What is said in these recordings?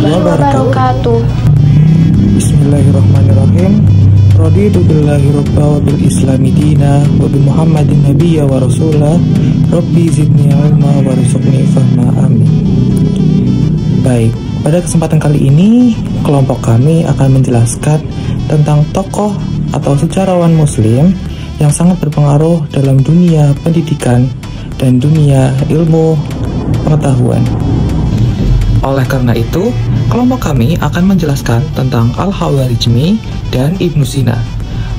warahmatullahi wabarakatuh. Bismillahirrahmanirrahim. Raditu billahi rabba wa bil islami dina wa bi Muhammadin nabiyya wa rasulah. Rabbi zidni ilma warzuqni fahma, amin. Baik, pada kesempatan kali ini kelompok kami akan menjelaskan tentang tokoh atau sejarawan muslim yang sangat berpengaruh dalam dunia pendidikan dan dunia ilmu pengetahuan. Oleh karena itu, kelompok kami akan menjelaskan tentang Al-Khawarizmi dan Ibnu Sina.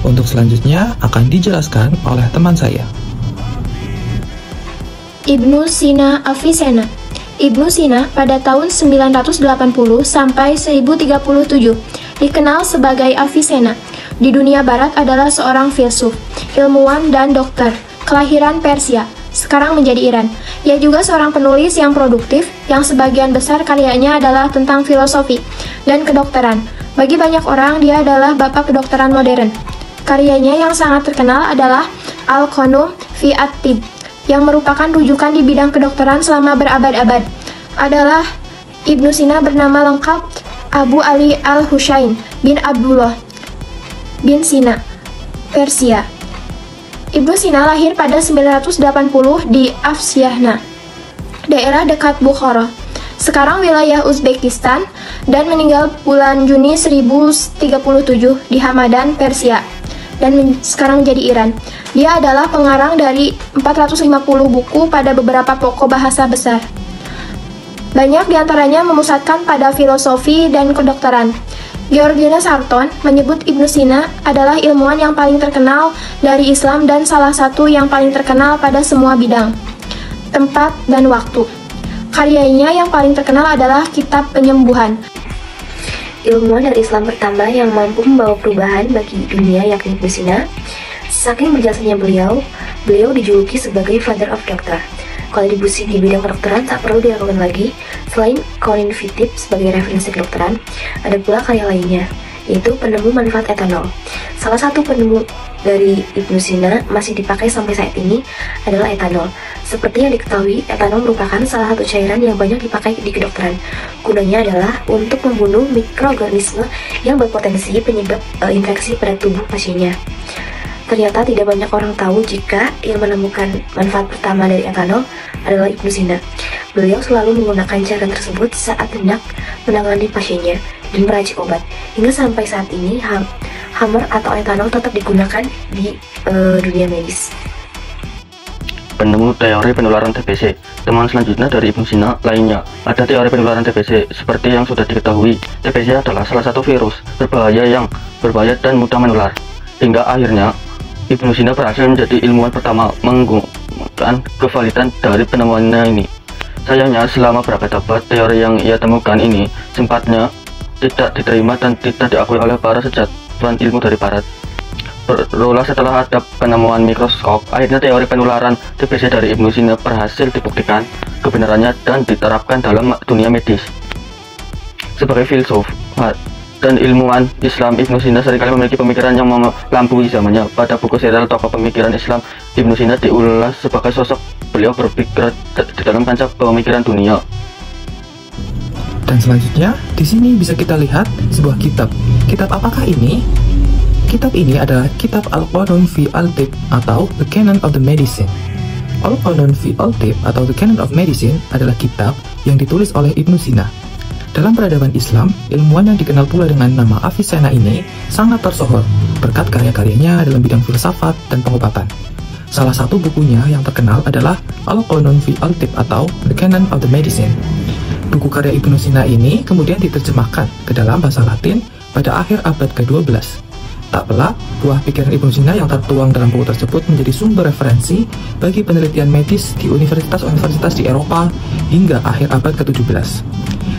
Untuk selanjutnya akan dijelaskan oleh teman saya. Ibnu Sina Avicenna. Ibnu Sina pada tahun 980 sampai 1037 dikenal sebagai Avicenna. Di dunia barat adalah seorang filsuf, ilmuwan dan dokter, kelahiran Persia, sekarang menjadi Iran. Ia juga seorang penulis yang produktif, yang sebagian besar karyanya adalah tentang filosofi dan kedokteran. Bagi banyak orang, dia adalah bapak kedokteran modern. Karyanya yang sangat terkenal adalah Al-Qanun fi at-Tibb, yang merupakan rujukan di bidang kedokteran selama berabad-abad. Adalah Ibnu Sina bernama lengkap Abu Ali al-Husain bin Abdullah bin Sina, Persia. Ibnu Sina lahir pada 980 di Afsyahna, daerah dekat Bukhara, sekarang wilayah Uzbekistan, dan meninggal bulan Juni 1037 di Hamadan, Persia, dan sekarang menjadi Iran. Dia adalah pengarang dari 450 buku pada beberapa pokok bahasa besar. Banyak diantaranya memusatkan pada filosofi dan kedokteran. Georgina Sarton menyebut Ibnu Sina adalah ilmuwan yang paling terkenal dari Islam dan salah satu yang paling terkenal pada semua bidang, tempat, dan waktu. Karyanya yang paling terkenal adalah Kitab Penyembuhan. Ilmuwan dari Islam pertama yang mampu membawa perubahan bagi dunia yakni Ibnu Sina. Saking berjasanya beliau dijuluki sebagai Father of Doctor. Kontribusi di bidang kedokteran tak perlu diragukan lagi. Selain Qanun fi at-Tibb sebagai referensi kedokteran, ada pula karya lainnya, yaitu penemu manfaat etanol. Salah satu penemu dari Ibnu Sina masih dipakai sampai saat ini adalah etanol. Seperti yang diketahui, etanol merupakan salah satu cairan yang banyak dipakai di kedokteran. Gunanya adalah untuk membunuh mikroorganisme yang berpotensi penyebab infeksi pada tubuh pasiennya. Ternyata tidak banyak orang tahu jika yang menemukan manfaat pertama dari etanol adalah Ibnu Sina. Beliau selalu menggunakan cairan tersebut saat hendak menangani pasiennya dan meracik obat. Hingga sampai saat ini, hammer atau etanol tetap digunakan di dunia medis. Penemu teori penularan TBC. Teman selanjutnya dari Ibnu Sina lainnya, ada teori penularan TBC. Seperti yang sudah diketahui, TBC adalah salah satu virus berbahaya dan mudah menular. Hingga akhirnya Ibnu Sina berhasil menjadi ilmuwan pertama menggunakan kevalidan dari penemuannya ini. Sayangnya selama berabad-abad teori yang ia temukan ini sempatnya tidak diterima dan tidak diakui oleh para sejarawan ilmu dari barat. Berulang setelah ada penemuan mikroskop, akhirnya teori penularan TBC dari Ibnu Sina berhasil dibuktikan kebenarannya dan diterapkan dalam dunia medis. Sebagai filsuf dan ilmuwan Islam, Ibnu Sina seringkali memiliki pemikiran yang melampaui zamannya. Pada buku serial Tokoh Pemikiran Islam, Ibnu Sina diulas sebagai sosok beliau berpikir di dalam kancah pemikiran dunia. Dan selanjutnya, di sini bisa kita lihat sebuah kitab. Kitab apakah ini? Kitab ini adalah Kitab Al-Qanun fi at-Tibb atau The Canon of the Medicine. Al-Qanun fi at-Tibb atau The Canon of Medicine adalah kitab yang ditulis oleh Ibnu Sina. Dalam peradaban Islam, ilmuwan yang dikenal pula dengan nama Avicenna ini sangat tersohor berkat karya-karyanya dalam bidang filsafat dan pengobatan. Salah satu bukunya yang terkenal adalah Al-Qanun fi at-Tibb atau The Canon of the Medicine. Buku karya Ibnu Sina ini kemudian diterjemahkan ke dalam bahasa Latin pada akhir abad ke-12. Tak pelak, buah pikiran Ibnu Sina yang tertuang dalam buku tersebut menjadi sumber referensi bagi penelitian medis di universitas-universitas di Eropa hingga akhir abad ke-17.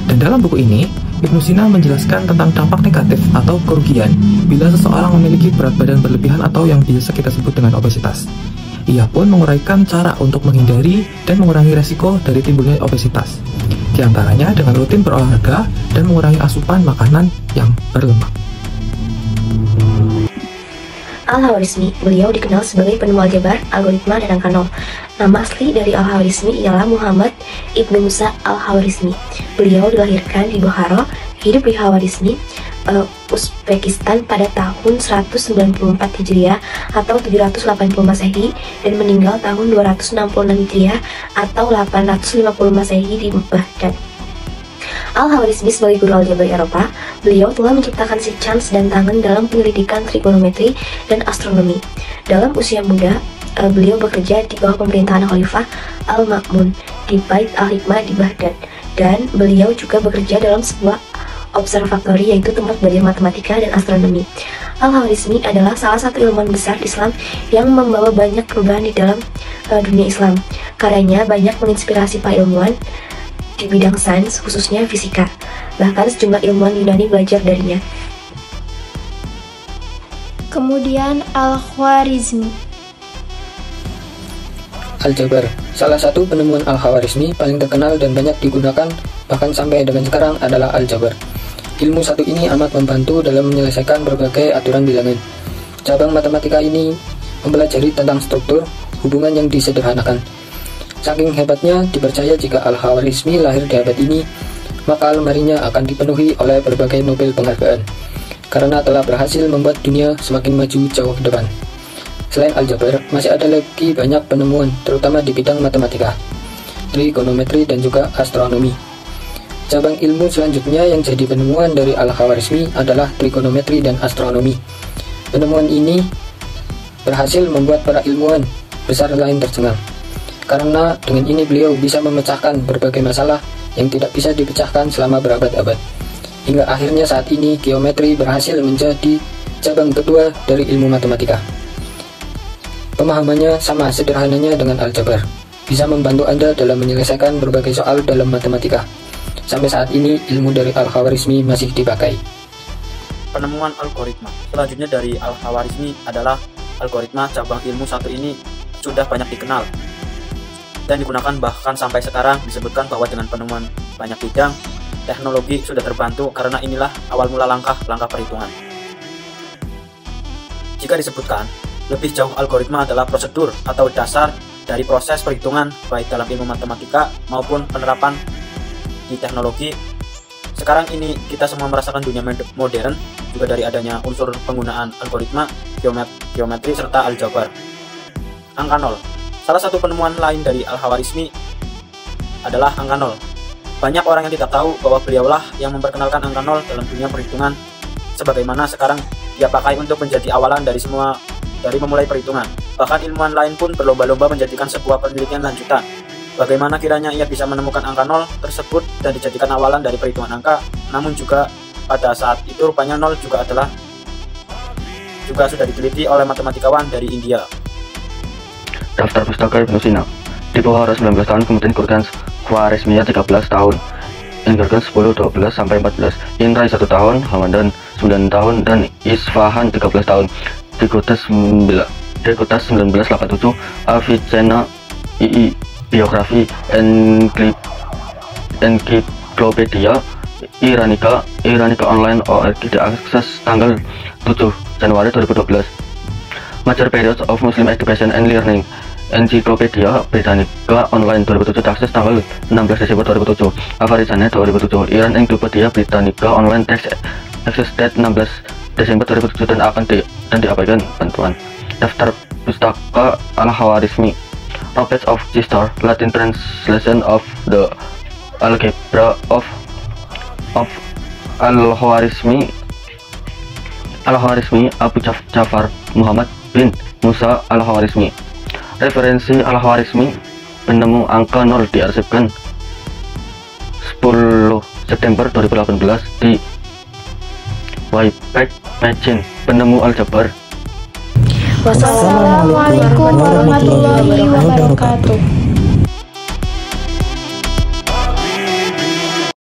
Dan dalam buku ini, Ibnu Sina menjelaskan tentang dampak negatif atau kerugian bila seseorang memiliki berat badan berlebihan atau yang biasa kita sebut dengan obesitas. Ia pun menguraikan cara untuk menghindari dan mengurangi resiko dari timbulnya obesitas, di antaranya dengan rutin berolahraga dan mengurangi asupan makanan yang berlemak. Al-Khwarizmi, beliau dikenal sebagai penemu aljabar, algoritma, dan angka nol. Nama asli dari Al-Khwarizmi ialah Muhammad Ibnu Musa Al-Khwarizmi. Beliau dilahirkan di Bukhara, hidup di Khwarizmi, Uzbekistan pada tahun 194 Hijriah atau 780 Masehi dan meninggal tahun 266 Hijriah atau 850 Masehi di Baghdad. Al-Khwarizmi sebagai guru aljabar Eropa, beliau telah menciptakan si chance dan tangan dalam penyelidikan trigonometri dan astronomi. Dalam usia muda, beliau bekerja di bawah pemerintahan Khalifah Al-Ma'mun di Bait Al-Hikmah di Baghdad, dan beliau juga bekerja dalam sebuah observatori, yaitu tempat belajar matematika dan astronomi. Al-Khwarizmi adalah salah satu ilmuwan besar Islam yang membawa banyak perubahan di dalam dunia Islam. Karyanya banyak menginspirasi para ilmuwan di bidang sains, khususnya fisika. Bahkan sejumlah ilmuwan Yunani belajar darinya. Kemudian Al-Khwarizmi. Aljabar, salah satu penemuan Al-Khwarizmi paling terkenal dan banyak digunakan bahkan sampai dengan sekarang adalah aljabar. Ilmu satu ini amat membantu dalam menyelesaikan berbagai aturan bilangan. Cabang matematika ini mempelajari tentang struktur hubungan yang disederhanakan. Saking hebatnya, dipercaya jika Al-Khwarizmi lahir di abad ini, maka almarinya akan dipenuhi oleh berbagai Nobel penghargaan, karena telah berhasil membuat dunia semakin maju jauh ke depan. Selain aljabar, masih ada lagi banyak penemuan, terutama di bidang matematika, trigonometri, dan juga astronomi. Cabang ilmu selanjutnya yang jadi penemuan dari Al-Khwarizmi adalah trigonometri dan astronomi. Penemuan ini berhasil membuat para ilmuwan besar lain tercengang, karena dengan ini beliau bisa memecahkan berbagai masalah yang tidak bisa dipecahkan selama berabad-abad. Hingga akhirnya saat ini geometri berhasil menjadi cabang kedua dari ilmu matematika. Pemahamannya sama sederhananya dengan aljabar, bisa membantu Anda dalam menyelesaikan berbagai soal dalam matematika. Sampai saat ini ilmu dari Al-Khwarizmi masih dipakai. Penemuan algoritma selanjutnya dari Al-Khwarizmi adalah algoritma. Cabang ilmu satu ini sudah banyak dikenal dan digunakan, bahkan sampai sekarang disebutkan bahwa dengan penemuan banyak bidang teknologi sudah terbantu, karena inilah awal mula langkah perhitungan. Jika disebutkan lebih jauh, algoritma adalah prosedur atau dasar dari proses perhitungan baik dalam ilmu matematika maupun penerapan di teknologi. Sekarang ini kita semua merasakan dunia modern juga dari adanya unsur penggunaan algoritma, geometri, serta aljabar. Angka nol. Salah satu penemuan lain dari Al-Khwarizmi adalah angka nol. Banyak orang yang tidak tahu bahwa beliaulah yang memperkenalkan angka nol dalam dunia perhitungan, sebagaimana sekarang dia pakai untuk menjadi awalan dari memulai perhitungan. Bahkan ilmuwan lain pun berlomba-lomba menjadikan sebuah penelitian lanjutan. Bagaimana kiranya ia bisa menemukan angka nol tersebut dan dijadikan awalan dari perhitungan angka. Namun juga pada saat itu rupanya nol juga sudah diteliti oleh matematikawan dari India. Daftar pustaka Ibnu Sina. Di Bukhara 19 tahun, kemudian Gurgan Khwarizmiyah 13 tahun, Ingurgan 10, 12, sampai 14, Inrai 1 tahun, Hamadan 9 tahun, dan Isfahan 13 tahun. Di Kutas 1987, Avicenna II, Biografi Encyclopedia Iranica Online ORG, diakses tanggal 7 Januari 2012. Major Periods of Muslim Education and Learning Encyclopedia Britannica Online 2007, diakses tanggal 16 Desember 2007. Avicenna 2007, Iran Encyclopedia Britannica Online, text access date 16 Desember 2007 dan diabaikan bantuan. Daftar pustaka Al-Khwarizmi. Rockets of Chistor, Latin translation of the Algebra of Al-Khwarizmi. Abu Ja'far Muhammad bin Musa Al-Khwarizmi. Referensi Al-Khwarizmi, penemu angka 0, diarsipkan 10 September 2018 di Wayback Machine, penemu aljabar. Wassalamualaikum warahmatullahi wabarakatuh.